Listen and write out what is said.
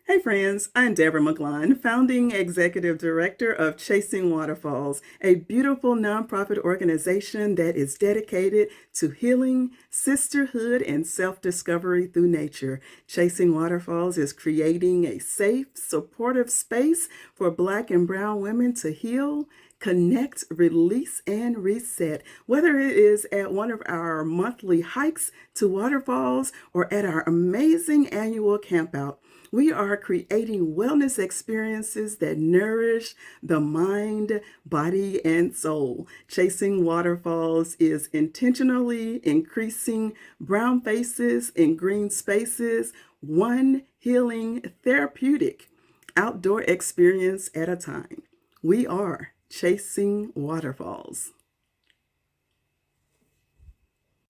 Hey friends, I'm Deborah McGlon, founding executive director of Ch8sing Waterfalls, a beautiful nonprofit organization that is dedicated to healing, sisterhood, and self-discovery through nature. Ch8sing Waterfalls is creating a safe, supportive space for Black and Brown women to heal, connect, release, and reset. Whether it is at one of our monthly hikes to waterfalls or at our amazing annual campout, we are creating wellness experiences that nourish the mind, body, and soul. Ch8sing Waterfalls is intentionally increasing brown faces in green spaces, one healing, therapeutic outdoor experience at a time. We are Ch8sing Waterfalls.